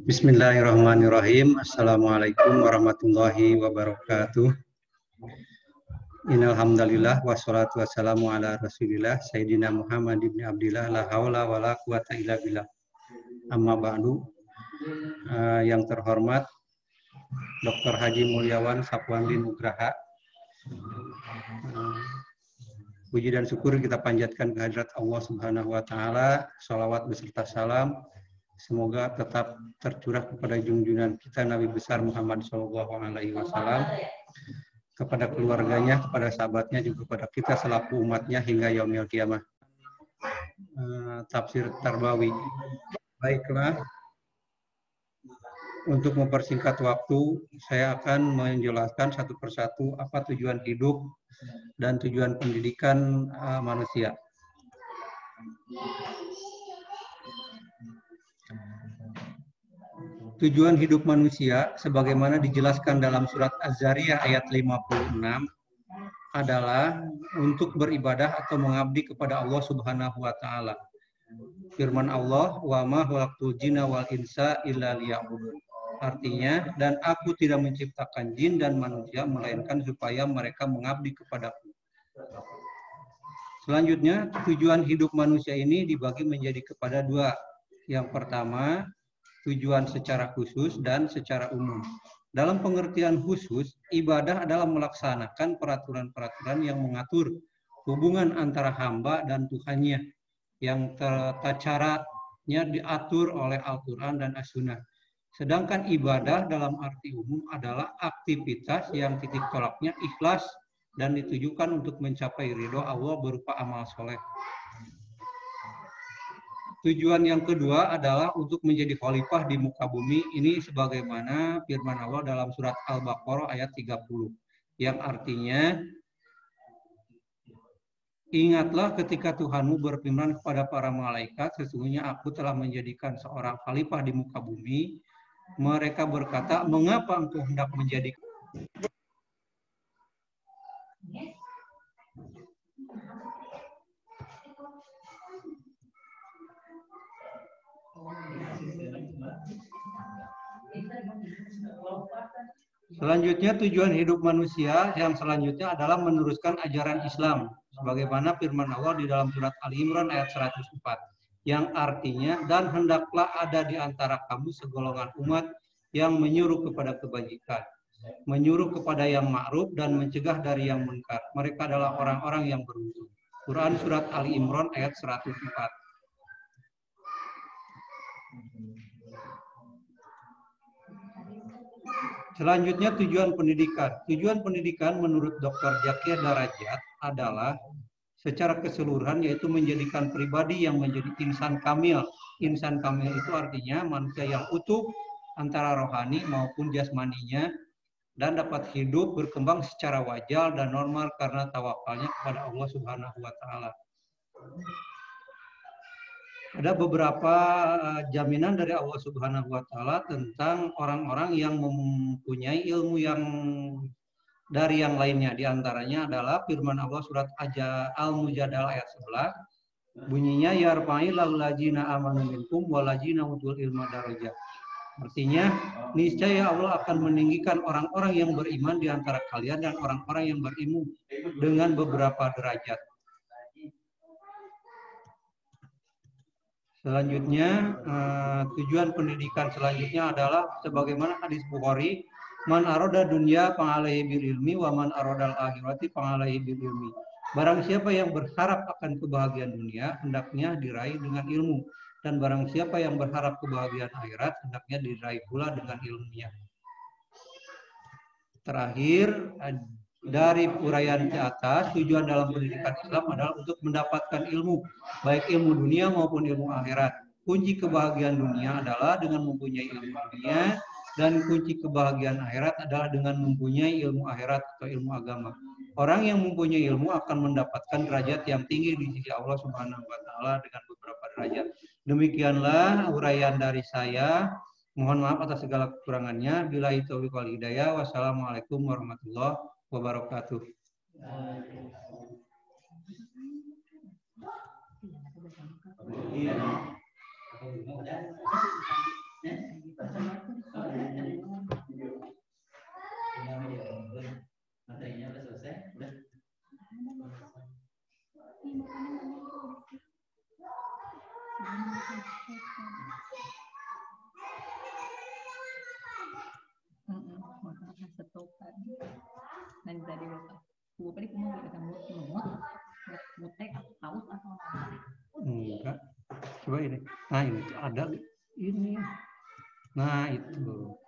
Bismillahirrahmanirrahim. Assalamualaikum warahmatullahi wabarakatuh. Innal hamdalillah wassalatu wassalamu ala Rasulillah Sayyidina Muhammad ibn Abdillah la haula wala quwata illa billah. Amma ba'du. Yang terhormat Dr. Haji Mulyawan Sapwandi Nugraha. Puji dan syukur kita panjatkan kehadirat Allah Subhanahu wa taala. Shalawat beserta salam semoga tetap tercurah kepada junjungan kita Nabi besar Muhammad SAW, kepada keluarganya, kepada sahabatnya, juga kepada kita selaku umatnya hingga yaumil kiamah. Tafsir Tarbawi. Baiklah, untuk mempersingkat waktu, saya akan menjelaskan satu persatu apa tujuan hidup dan tujuan pendidikan manusia. Tujuan hidup manusia sebagaimana dijelaskan dalam surat Az-Zariyah ayat 56 adalah untuk beribadah atau mengabdi kepada Allah Subhanahu wa taala. Firman Allah, "Wa ma khalaqtul jinna wal insa illa liya'budun." Artinya, dan aku tidak menciptakan jin dan manusia melainkan supaya mereka mengabdi kepadaku. Selanjutnya, tujuan hidup manusia ini dibagi menjadi kepada dua. Yang pertama, tujuan secara khusus dan secara umum. Dalam pengertian khusus, ibadah adalah melaksanakan peraturan-peraturan yang mengatur hubungan antara hamba dan Tuhannya, yang tata caranya diatur oleh Al-Quran dan As-Sunnah. Sedangkan ibadah dalam arti umum adalah aktivitas yang titik tolaknya ikhlas dan ditujukan untuk mencapai ridho Allah berupa amal soleh. Tujuan yang kedua adalah untuk menjadi khalifah di muka bumi. Ini sebagaimana firman Allah dalam surat Al-Baqarah ayat 30. Yang artinya, ingatlah ketika Tuhanmu berfirman kepada para malaikat, sesungguhnya aku telah menjadikan seorang khalifah di muka bumi. Mereka berkata, mengapa engkau hendak menjadi Selanjutnya, tujuan hidup manusia yang selanjutnya adalah meneruskan ajaran Islam. Sebagaimana firman Allah di dalam surat Ali Imran ayat 104. Yang artinya, dan hendaklah ada di antara kamu segolongan umat yang menyuruh kepada kebajikan, menyuruh kepada yang ma'ruf dan mencegah dari yang munkar. Mereka adalah orang-orang yang beruntung. Quran surat Ali Imran ayat 104. Selanjutnya, tujuan pendidikan. Tujuan pendidikan menurut Dr. Zakir Darajat adalah secara keseluruhan yaitu menjadikan pribadi yang menjadi insan kamil. Insan kamil itu artinya manusia yang utuh antara rohani maupun jasmaninya dan dapat hidup berkembang secara wajar dan normal karena tawakalnya kepada Allah Subhanahu wa taala. Ada beberapa jaminan dari Allah Subhanahu wa taala tentang orang-orang yang mempunyai ilmu yang dari yang lainnya. Di antaranya adalah firman Allah surat Al-Mujadalah ayat 11. Bunyinya yarfa'illahu ladzina amanu minkum waladzina utul ilma darajat. Artinya, niscaya Allah akan meninggikan orang-orang yang beriman di antara kalian dan orang-orang yang berilmu dengan beberapa derajat. Selanjutnya, tujuan pendidikan selanjutnya adalah sebagaimana hadis Bukhari, man aroda dunya pangalahi bil ilmi wa man arodal akhirati pangalahi bil ilmi. Barang siapa yang berharap akan kebahagiaan dunia, hendaknya diraih dengan ilmu. Dan barang siapa yang berharap kebahagiaan akhirat, hendaknya diraih pula dengan ilmunya. Terakhir, dari uraian ke atas, tujuan dalam pendidikan Islam adalah untuk mendapatkan ilmu, baik ilmu dunia maupun ilmu akhirat. Kunci kebahagiaan dunia adalah dengan mempunyai ilmu dunia, dan kunci kebahagiaan akhirat adalah dengan mempunyai ilmu akhirat atau ilmu agama. Orang yang mempunyai ilmu akan mendapatkan derajat yang tinggi di sisi Allah Subhanahu wa taala dengan beberapa derajat. Demikianlah uraian dari saya. Mohon maaf atas segala kekurangannya. Billahi taufiq wal hidayah. Wassalamualaikum warahmatullahi wabarakatuh. Materinya udah selesai, udah. Dan tadi bapak, tadi kamu bilang mutek haus atau enggak. Coba ini. Nah ini ada ini. Nah itu.